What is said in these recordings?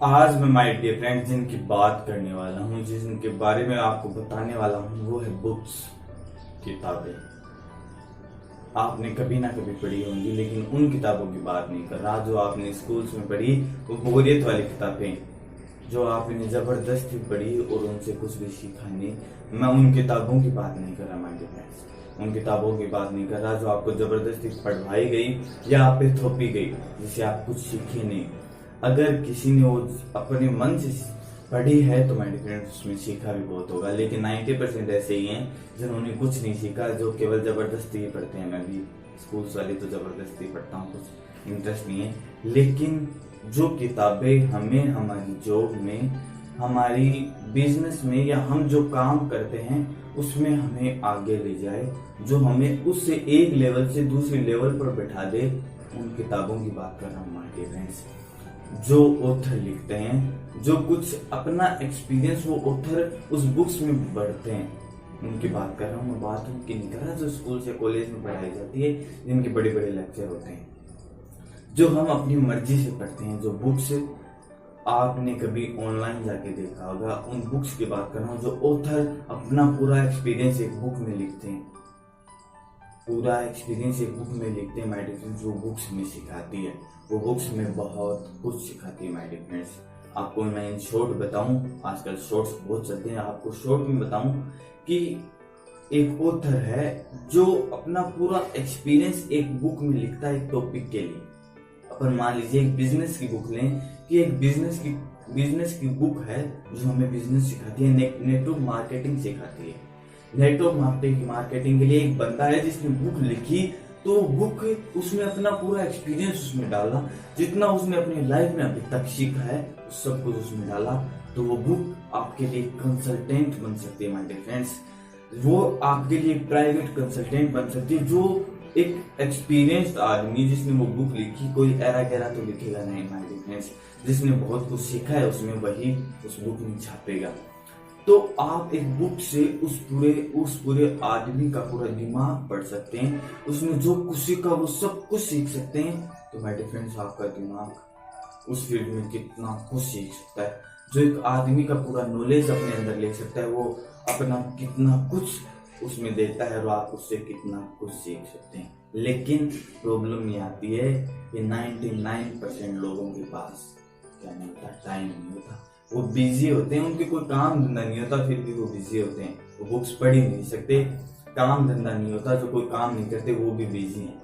आज मैं my dear friends जिनकी बात करने वाला हूँ, जिनके बारे में आपको बताने वाला हूँ, वो है बुक्स, किताबें। आपने कभी ना कभी पढ़ी होंगी, लेकिन उन किताबों की बात नहीं कर रहा जो आपने स्कूल्स में पढ़ी, वो बोरियत वाली किताबें जो आपने जबरदस्ती पढ़ी और उनसे कुछ भी सीखा नहीं। मैं उन किताबों की बात नहीं कर रहा माय डियर फ्रेंड्स, उन किताबों की बात नहीं कर रहा जो आपको जबरदस्ती पढ़वाई गई या आप पे थोपी गई, जिससे आप कुछ सीखे नहीं। अगर किसी ने वो अपने मन से पढ़ी है तो मेरे फ्रेंड्स उसमें सीखा भी बहुत होगा, लेकिन 90% ऐसे ही हैं जिन्होंने कुछ नहीं सीखा, जो केवल जबरदस्ती ही पढ़ते हैं। मैं भी स्कूल्स वाली तो जबरदस्ती पढ़ता हूँ, कुछ इंटरेस्ट नहीं है। लेकिन जो किताबें हमें हमारी जॉब में, हमारी बिजनेस में, या हम जो काम करते हैं उसमें हमें आगे ले जाए, जो हमें उससे एक लेवल से दूसरे लेवल पर बैठा दे, उन किताबों की बात कर रहा हूँ माय डियर फ्रेंड्स। जो ऑथर लिखते हैं, जो कुछ अपना एक्सपीरियंस वो ऑथर उस बुक्स में बढ़ते हैं, उनकी बात कर रहा हूँ। मैं बात उनकी नहीं कर रहा जो स्कूल या कॉलेज में पढ़ाई जाती है, जिनके बड़े बड़े लेक्चर होते हैं, जो हम अपनी मर्जी से पढ़ते हैं। जो बुक्स आपने कभी ऑनलाइन जाके देखा होगा, उन बुक्स की बात कर रहा हूँ। जो ऑथर अपना पूरा एक्सपीरियंस एक बुक में लिखते हैं, पूरा एक्सपीरियंस एक बुक में लिखते हैं माय डियर फ्रेंड्स, वो बुक्स में सिखाती है, वो बुक्स में बहुत कुछ सिखाती है माय डियर फ्रेंड्स। आपको मैं इन शॉर्ट बताऊं, आजकल शॉर्ट्स बहुत चलते हैं, आपको शॉर्ट में बताऊं कि एक ऑथर है जो अपना पूरा एक्सपीरियंस एक बुक में लिखता है, एक टॉपिक के लिए। अपन मान लीजिए एक बिजनेस की बुक लें, कि एक बिजनेस की बुक है जो हमें बिजनेस सिखाती है, नेटवर्क मार्केटिंग सिखाती है। नेटवर्क मार्केटिंग के लिए एक बंदा है जिसने बुक लिखी, तो बुक उसने अपना पूरा एक्सपीरियंस उसमें डाला, जितना उसने अपनी लाइफ में अभी तक सीखा है सब कुछ उसमें डाला। तो वो बुक आपके लिए कंसल्टेंट बन सकती है माय डियर फ्रेंड्स, वो आपके लिए प्राइवेट कंसल्टेंट बन सकती है। जो एक एक्सपीरियंस्ड आदमी जिसने वो बुक लिखी, कोई एरा गैरा तो लिखेगा नहीं माय डियर फ्रेंड्स, जिसने बहुत कुछ सीखा है उसमें, वही उस बुक में छापेगा। तो आप एक बुक से उस पूरे आदमी का पूरा दिमाग पढ़ सकते हैं, उसमें जो कुछ सीखा वो सब कुछ सीख सकते हैं। तो माय डियर फ्रेंड्स, आपका दिमाग उस फील्ड में कितना कुछ सीख सकता है। जो एक आदमी का पूरा नॉलेज अपने अंदर ले सकता है, वो अपना कितना कुछ उसमें देता है और आप उससे कितना कुछ सीख सकते हैं। लेकिन प्रॉब्लम ये आती है कि 99% लोगों के पास क्या नहीं होता, टाइम नहीं होता, वो बिजी होते हैं, उनके कोई काम धंधा नहीं होता, फिर भी वो बिजी होते हैं, वो बुक्स पढ़ ही नहीं सकते। काम धंधा नहीं होता, जो कोई काम नहीं करते वो भी बिजी हैं,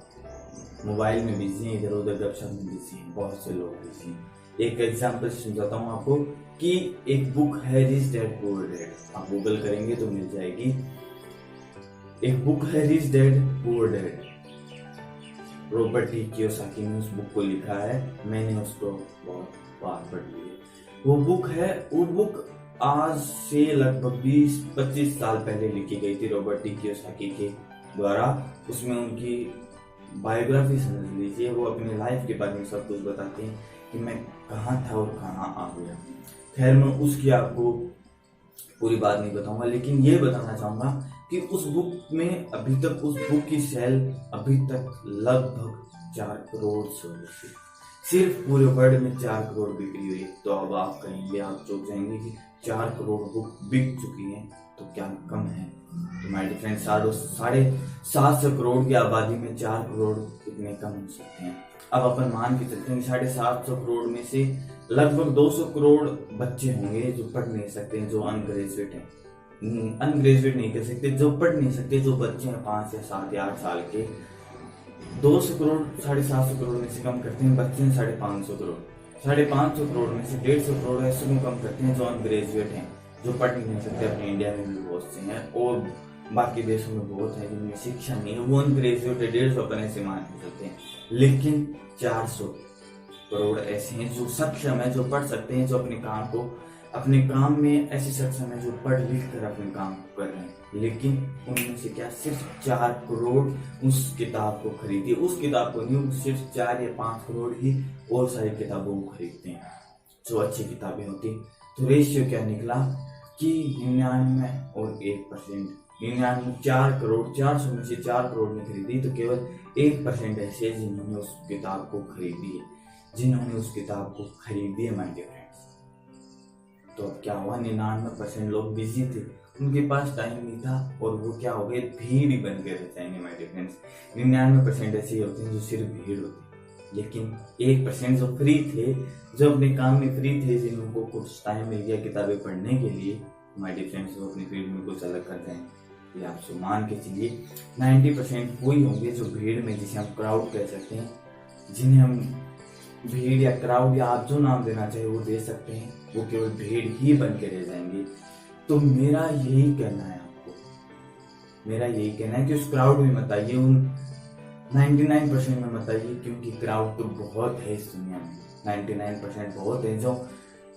मोबाइल में बिजी हैं, इधर उधर गपशप में बिजी हैं, बहुत से लोग बिजी हैं। एक एग्जांपल समझाता हूँ आपको कि एक बुक है रिच डैड पुअर डैड, आप गूगल करेंगे तो मिल जाएगी। एक बुक है rich dad poor dad, Robert T Kiyosaki ने उस बुक को लिखा है, मैंने उसको बहुत बार पढ़ ली है। वो बुक है, वो बुक आज से लगभग 20-25 साल पहले लिखी गई थी रॉबर्ट टी कियोसाकी के द्वारा। उसमें उनकी बायोग्राफी समझ लीजिए, वो अपनी लाइफ के बारे में सब कुछ बताते हैं कि मैं कहाँ था और कहाँ आ गया। खैर, मैं उसकी आपको पूरी बात नहीं बताऊंगा, लेकिन ये बताना चाहूंगा कि उस बुक में अभी तक, उस बुक की सेल अभी तक लगभग 4 करोड़ से हुई, सिर्फ पूरे वर्ल्ड में 4 करोड़ बिक्री हुई। तो अब आप कहेंगे, आप चौंक जाएंगे कि 4 करोड़ बुक बिक चुकी है तो क्या कम है। तो माय डियर फ्रेंड्स, 750 करोड़ की आबादी में 4 करोड़ कितने कम हो सकते हैं। अब अपन मान के चलते हैं 750 करोड़ में से लगभग 200 करोड़ बच्चे होंगे जो पढ़ नहीं सकते, जो अनग्रेजुएट हैं, अनग्रेजुएट नहीं कर सकते, जो पढ़ नहीं सकते, जो बच्चे हैं 5 या 7 या 8 साल के। 200 करोड़ 750 करोड़ में से कम करते हैं बच्चे हैं 550 करोड़, 550 करोड़ में से 150 करोड़ ऐसे को कम करते हैं जो अनग्रेजुएट हैं, जो पढ़ नहीं सकते। अपने इंडिया में भी बहुत से हैं और बाकी देशों में बहुत है जिनमें शिक्षा नहीं है, वो अनग्रेजुएट है, 150 अपन ऐसे मान सकते हैं। लेकिन 400 करोड़ ऐसे हैं जो सक्षम है, जो पढ़ सकते हैं, जो अपने काम में ऐसे सक्षम है, जो पढ़ लिख कर अपने काम कर रहे हैं। लेकिन उनमें से क्या सिर्फ 4 करोड़ उस किताब को खरीदिए, उस किताब को नहीं, सिर्फ 4 या 5 करोड़ ही और सारी किताबों को खरीदते हैं जो अच्छी किताबें होती। तो रेशियो क्या निकला कि 99 और 1%, 99 4 करोड़, 400 में से 4 करोड़ ने खरीदी, तो केवल 1% ऐसे जिन्होंने उस किताब को खरीदी है, माय डियर फ्रेंड्स। तो अब क्या हुआ, 99% लोग बिजी थे, उनके पास टाइम नहीं था और वो क्या हो गए, भीड़ ही बन के रह जाएंगे माय डियर फ्रेंड्स। 99% ऐसे ही होते हैं जो सिर्फ भीड़ होती है, लेकिन 1% जो फ्री थे, जो अपने काम में फ्री थे, जिनको कुछ टाइम मिल गया किताबें पढ़ने के लिए, माय डियर फ्रेंड्स, वो अपनी फील्ड में कुछ अलग कर जाएंगे। ये आप मान के चलिए 90% वही होंगे जो भीड़ में, जिसे हम क्राउड कह सकते हैं, जिन्हें हम भीड़ या क्राउड या आप जो नाम देना चाहे वो दे सकते हैं, वो केवल भीड़ ही बन के रह जाएंगे। तो मेरा यही कहना है आपको, मेरा यही कहना है कि उस क्राउड में मत आइए, उन 99% में मत आइए, क्योंकि क्राउड तो बहुत है इस दुनिया में। 99% बहुत है जो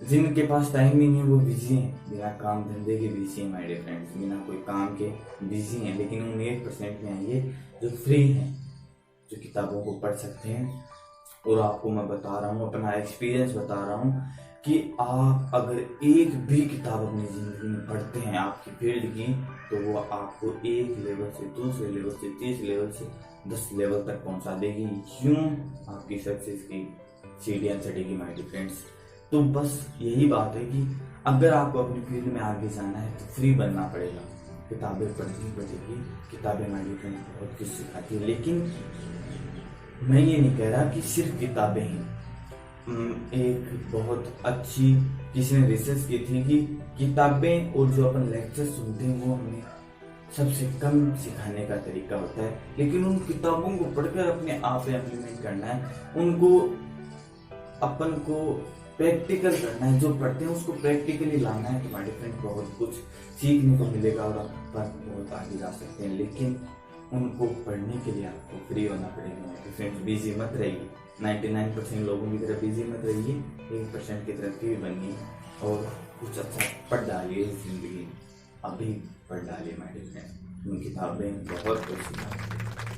जिनके पास टाइम ही नहीं है, वो बिजी हैं, बिना काम धंधे के बिजी हैं माय डियर फ्रेंड्स, बिना कोई काम के बिजी हैं। लेकिन उन 1% में आइए जो फ्री हैं, जो किताबों को पढ़ सकते हैं। और आपको मैं बता रहा हूँ, अपना एक्सपीरियंस बता रहा हूँ कि आप अगर एक भी किताब अपनी जिंदगी में पढ़ते हैं आपकी फील्ड की, तो वो आपको एक लेवल से दूसरे लेवल से 30 लेवल से 10 लेवल तक पहुंचा देगी। यूं आपकी सक्सेस की सीढ़ियां चढ़ेगी माय डियर फ्रेंड्स। तो बस यही बात है कि अगर आपको अपनी फील्ड में आगे जाना है तो फ्री बनना पड़ेगा, किताबें पढ़नी पड़ेगी। किताबें माय डियर फ्रेंड्स बहुत कुछ सिखाती है, लेकिन मैं ये नहीं कह रहा कि सिर्फ किताबें ही। एक बहुत अच्छी किसी ने रिसर्च की थी कि किताबें और जो अपन लेक्चर सुनते हैं वो हमें सबसे कम सिखाने का तरीका होता है, लेकिन उन किताबों को पढ़कर अपने आप में इम्प्लीमेंट करना है, उनको अपन को प्रैक्टिकल करना है, जो पढ़ते हैं उसको प्रैक्टिकली लाना है। तो माय डियर फ्रेंड बहुत कुछ सीखने को मिलेगा और अपन बहुत आगे जा सकते हैं, लेकिन उनको पढ़ने के लिए आपको फ्री होना पड़ेगा माय डियर फ्रेंड्स। बिजी मत रहिए, 99% लोगों की तरह बिजी मत रहिए, 1% की तरह फ्री बनिए और कुछ अच्छा पढ़ डालिए जिंदगी में। अभी पढ़ डालिए माय डियर फ्रेंड, उन किताबें बहुत कुछ सिखाती हैं।